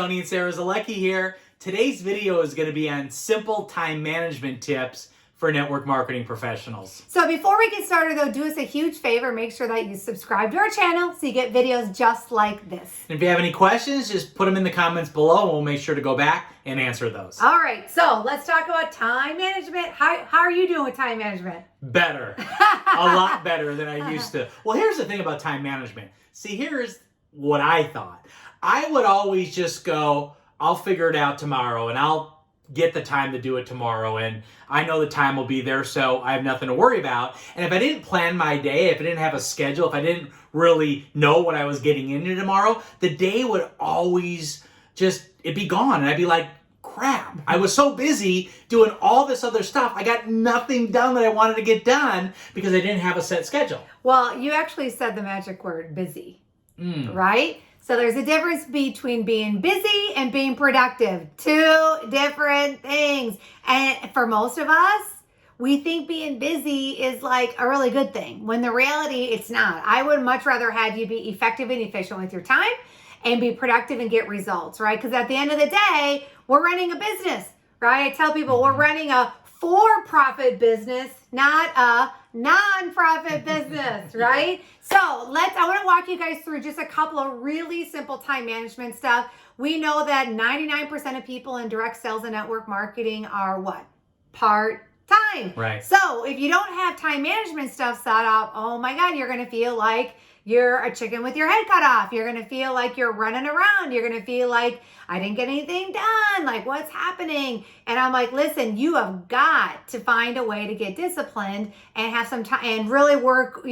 Tony and Sarah Zolecki here. Today's video is going to be on simple time management tips for network marketing professionals. So before we get started though, do us a huge favor. Make sure that you subscribe to our channel so you get videos just like this. And if you have any questions, just put them in the comments below and we'll make sure to go back and answer those. All right, so let's talk about time management. How are you doing with time management? Better. A lot better than I used to. Well, here's the thing about time management. See, here's what I thought. I would always just go, I'll figure it out tomorrow and I'll get the time to do it tomorrow, and I know the time will be there, so I have nothing to worry about. And if I didn't plan my day, if I didn't have a schedule, if I didn't really know what I was getting into tomorrow, the day would always just, it'd be gone, and I'd be like, crap, I was so busy doing all this other stuff, I got nothing done that I wanted to get done because I didn't have a set schedule. Well, you actually said the magic word, busy, right? So there's a difference between being busy and being productive. Two different things. And for most of us, we think being busy is like a really good thing, when the reality, it's not. I would much rather have you be effective and efficient with your time and be productive and get results, right? Because at the end of the day, we're running a business, right? I tell people we're running a for-profit business, not a non-profit business, right? So I want to walk you guys through just a couple of really simple time management stuff. We know that 99% of people in direct sales and network marketing are what? Part-time. Right. So if you don't have time management stuff set up, oh my God, you're going to feel like you're a chicken with your head cut off. You're going to feel like you're running around. You're going to feel like, I didn't get anything done. Like, what's happening? And I'm like, listen, you have got to find a way to get disciplined and have some time and really work,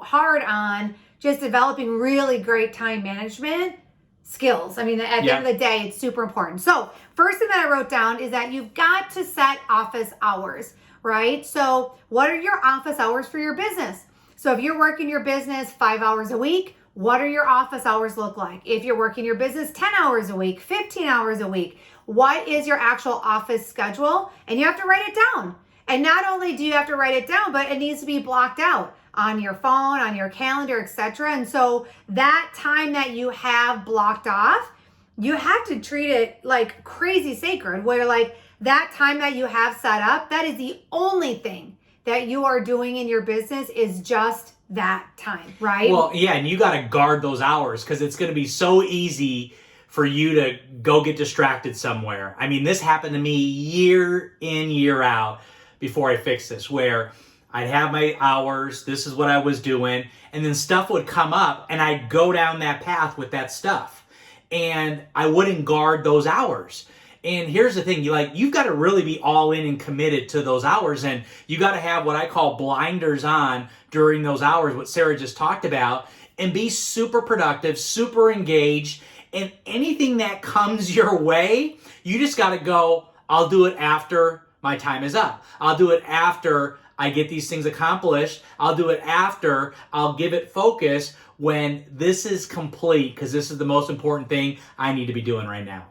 hard on just developing really great time management skills. I mean, at the end of the day, it's super important. So first thing that I wrote down is that you've got to set office hours, right? So what are your office hours for your business? So if you're working your business 5 hours a week, what are your office hours look like? If you're working your business 10 hours a week, 15 hours a week, what is your actual office schedule? And you have to write it down. And not only do you have to write it down, but it needs to be blocked out on your phone, on your calendar, etc. And so that time that you have blocked off, you have to treat it like crazy sacred, where like that time that you have set up, that is the only thing that you are doing in your business is just that time, right? Well, yeah, and you got to guard those hours because it's going to be so easy for you to go get distracted somewhere. I mean, this happened to me year in, year out before I fixed this, where I'd have my hours, this is what I was doing, and then stuff would come up and I'd go down that path with that stuff. And I wouldn't guard those hours. And here's the thing, you've got to really be all in and committed to those hours, and you got to have what I call blinders on during those hours, what Sarah just talked about, and be super productive, super engaged, and anything that comes your way, you just got to go, I'll do it after my time is up. I'll do it after I get these things accomplished. I'll do it after I'll give it focus when this is complete, because this is the most important thing I need to be doing right now.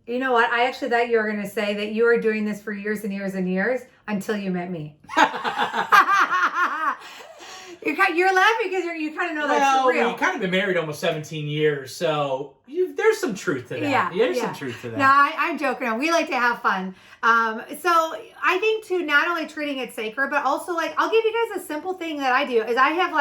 You know what? I actually thought you were going to say that you were doing this for years and years and years until you met me. You're laughing because you kind of know that's real. Well, you've kind of been married almost 17 years, so there's some truth to that. Yeah, there's some truth to that. No, I'm joking. We like to have fun. So I think too, not only treating it sacred, but also I'll give you guys a simple thing that I do is I have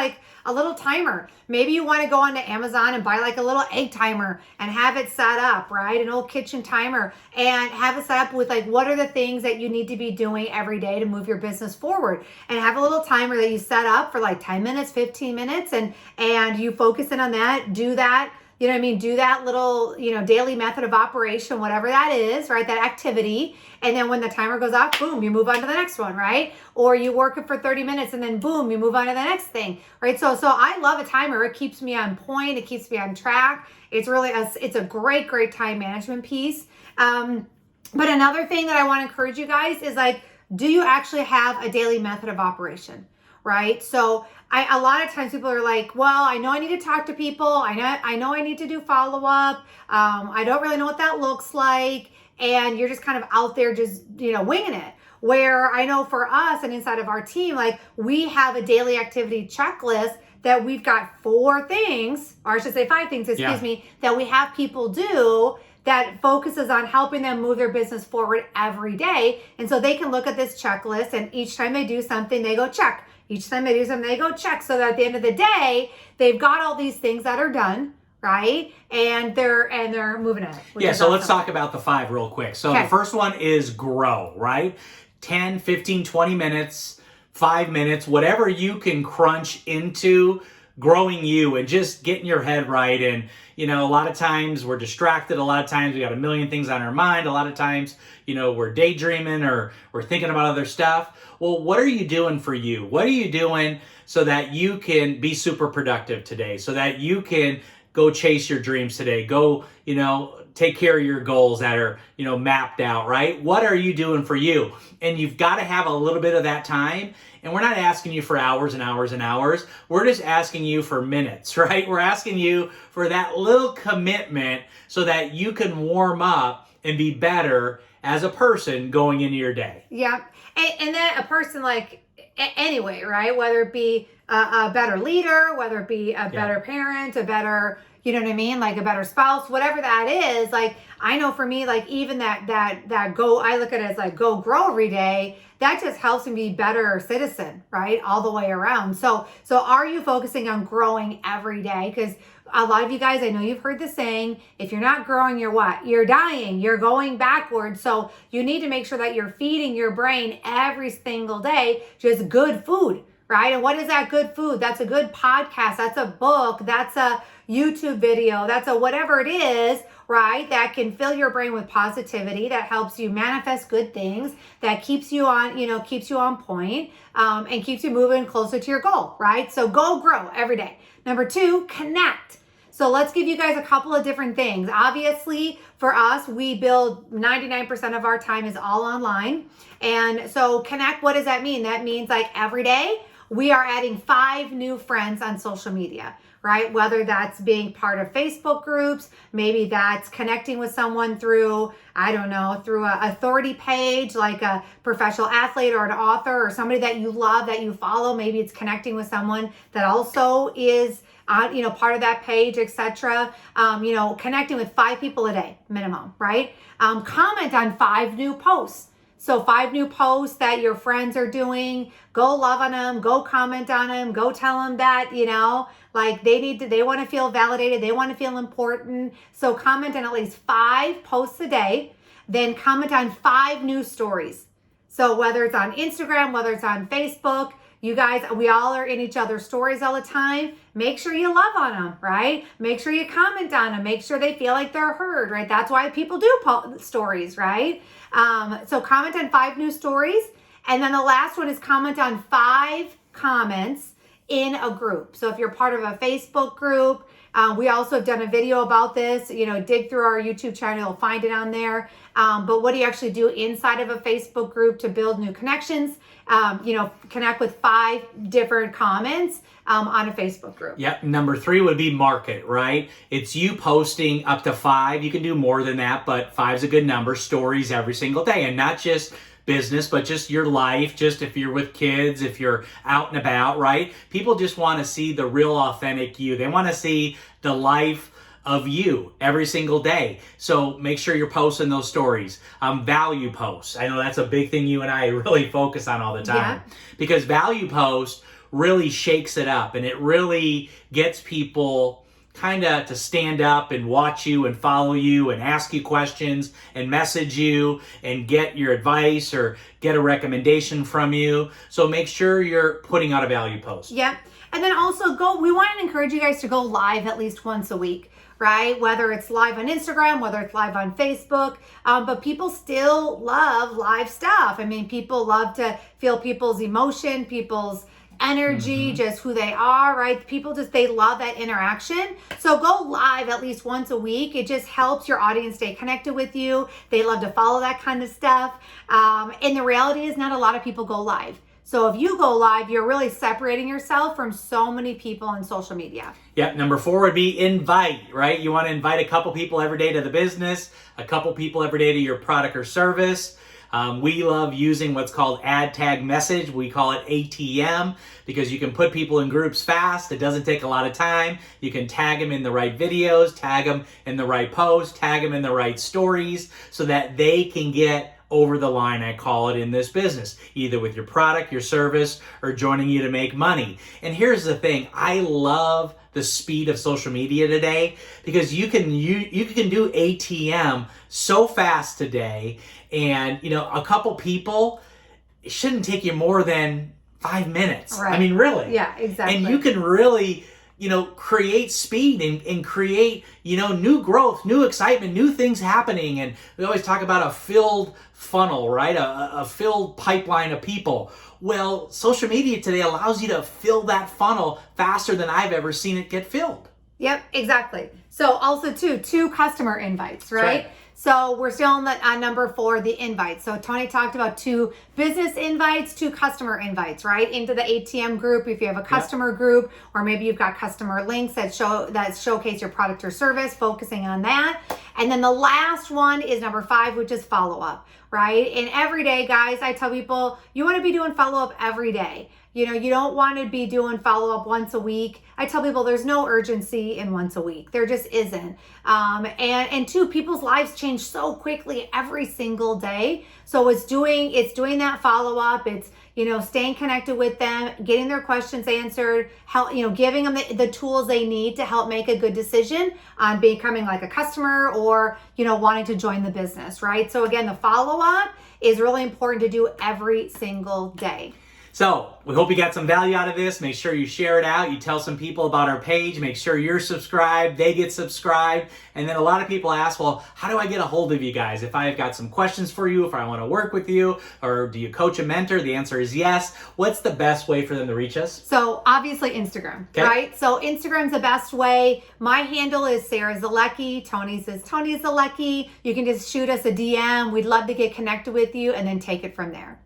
a little timer. Maybe you want to go onto Amazon and buy a little egg timer and have it set up, right? An old kitchen timer, and have it set up with what are the things that you need to be doing every day to move your business forward, and have a little timer that you set up for 10 minutes, 15 minutes, and you focus in on that, do that. You know what I mean? Do that little, daily method of operation, whatever that is, right? That activity. And then when the timer goes off, boom, you move on to the next one, right? Or you work it for 30 minutes and then boom, you move on to the next thing, right? So I love a timer. It keeps me on point. It keeps me on track. It's really, it's a great, great time management piece. But another thing that I want to encourage you guys is do you actually have a daily method of operation? Right? So a lot of times people are like, well, I know I need to talk to people. I know I need to do follow-up. I don't really know what that looks like. And you're just kind of out there just, winging it. Where I know for us and inside of our team, we have a daily activity checklist that we've got 4 things, or I should say 5 things, excuse me, that we have people do that focuses on helping them move their business forward every day. And so they can look at this checklist, and each time they do something, they go check. Each time they do something, they go check. So that at the end of the day, they've got all these things that are done, right? And they're moving ahead. Yeah, so let's talk about the 5 real quick. So the first one is grow, right? 10, 15, 20 minutes, 5 minutes, whatever you can crunch into growing you and just getting your head right. And, a lot of times we're distracted. A lot of times we got a million things on our mind. A lot of times, we're daydreaming or we're thinking about other stuff. Well, what are you doing for you? What are you doing so that you can be super productive today? So that you can go chase your dreams today. Go, take care of your goals that are, mapped out, right? What are you doing for you? And you've got to have a little bit of that time. And we're not asking you for hours and hours and hours. We're just asking you for minutes, right? We're asking you for that little commitment so that you can warm up and be better as a person going into your day. Yeah. And then a person anyway, right? Whether it be a better leader, whether it be a better parent, a better, you know what I mean? Like a better spouse, whatever that is. I know for me, even that go, I look at it as go grow every day. That just helps me be a better citizen, right? All the way around. So are you focusing on growing every day? Because a lot of you guys, I know you've heard the saying, if you're not growing, you're what? You're dying. You're going backwards. So you need to make sure that you're feeding your brain every single day just good food, right? And what is that good food? That's a good podcast. That's a book. That's a YouTube video. That's a whatever it is, right? That can fill your brain with positivity, that helps you manifest good things, that keeps you on, keeps you on point, and keeps you moving closer to your goal, right? So go grow every day. Number 2, connect. So let's give you guys a couple of different things. Obviously, for us, we build 99% of our time is all online. And so connect, what does that mean? That means every day we are adding 5 new friends on social media, right? Whether that's being part of Facebook groups, maybe that's connecting with someone through, through an authority page, like a professional athlete or an author or somebody that you love, that you follow. Maybe it's connecting with someone that also is part of that page, etc. Connecting with 5 people a day minimum, right? Comment on 5 new posts. So 5 new posts that your friends are doing, go love on them, go comment on them, go tell them that, they want to feel validated. They want to feel important. So comment on at least 5 posts a day, then comment on 5 news stories. So whether it's on Instagram, whether it's on Facebook, you guys, we all are in each other's stories all the time. Make sure you love on them, right? Make sure you comment on them. Make sure they feel like they're heard, right? That's why people do stories, right? So comment on 5 new stories. And then the last one is comment on 5 comments in a group. So if you're part of a Facebook group, we also have done a video about this. Dig through our YouTube channel, you'll find it on there. But what do you actually do inside of a Facebook group to build new connections? Connect with 5 different comments on a Facebook group. Yep. Number 3 would be market, right? It's you posting up to 5. You can do more than that, but 5 is a good number. Stories every single day, and not just business, but just your life, just if you're with kids, if you're out and about, right? People just want to see the real authentic you. They want to see the life of you every single day. So make sure you're posting those stories. Value posts. I know that's a big thing you and I really focus on all the time, because value post really shakes it up, and it really gets people kind of to stand up and watch you and follow you and ask you questions and message you and get your advice or get a recommendation from you. So make sure you're putting out a value post. Yep. And then also we want to encourage you guys to go live at least once a week, right? Whether it's live on Instagram, whether it's live on Facebook, but people still love live stuff. People love to feel people's emotion, people's energy, just who they are, right? People they love that interaction. So go live at least once a week. It just helps your audience stay connected with you. They love to follow that kind of stuff. And the reality is not a lot of people go live. So if you go live, you're really separating yourself from so many people on social media. Yep. Number 4 would be invite, right? You want to invite a couple people every day to the business, a couple people every day to your product or service. We love using what's called ad tag message. We call it ATM because you can put people in groups fast. It doesn't take a lot of time. You can tag them in the right videos, tag them in the right posts, tag them in the right stories so that they can get over the line, I call it, in this business, either with your product, your service, or joining you to make money. And here's the thing, I love the speed of social media today because you can do ATM so fast today, and a couple people, it shouldn't take you more than 5 minutes. Right. I mean, really. Yeah, exactly. And you can really create speed and create, new growth, new excitement, new things happening. And we always talk about a filled funnel, right? A filled pipeline of people. Well, social media today allows you to fill that funnel faster than I've ever seen it get filled. Yep, exactly. So also two customer invites, right? Right. So we're still on number 4, the invites. So Tony talked about 2 business invites, 2 customer invites, right? Into the ATM group if you have a customer group, or maybe you've got customer links that showcase your product or service, focusing on that. And then the last one is number 5, which is follow-up, right? And every day, guys, I tell people, you want to be doing follow-up every day. You don't want to be doing follow-up once a week. I tell people there's no urgency in once a week. There just isn't. And 2, people's lives change so quickly every single day. So it's doing that follow-up. It's, staying connected with them, getting their questions answered, giving them the tools they need to help make a good decision on becoming like a customer or, wanting to join the business, right? So again, the follow-up is really important to do every single day. So we hope you got some value out of this. Make sure you share it out. You tell some people about our page. Make sure you're subscribed. They get subscribed. And then a lot of people ask, well, how do I get a hold of you guys? If I've got some questions for you, if I want to work with you, or do you coach a mentor? The answer is yes. What's the best way for them to reach us? So obviously Instagram, right? So Instagram's the best way. My handle is Sarah Zolecki. Tony's is Tony Zolecki. You can just shoot us a DM. We'd love to get connected with you and then take it from there.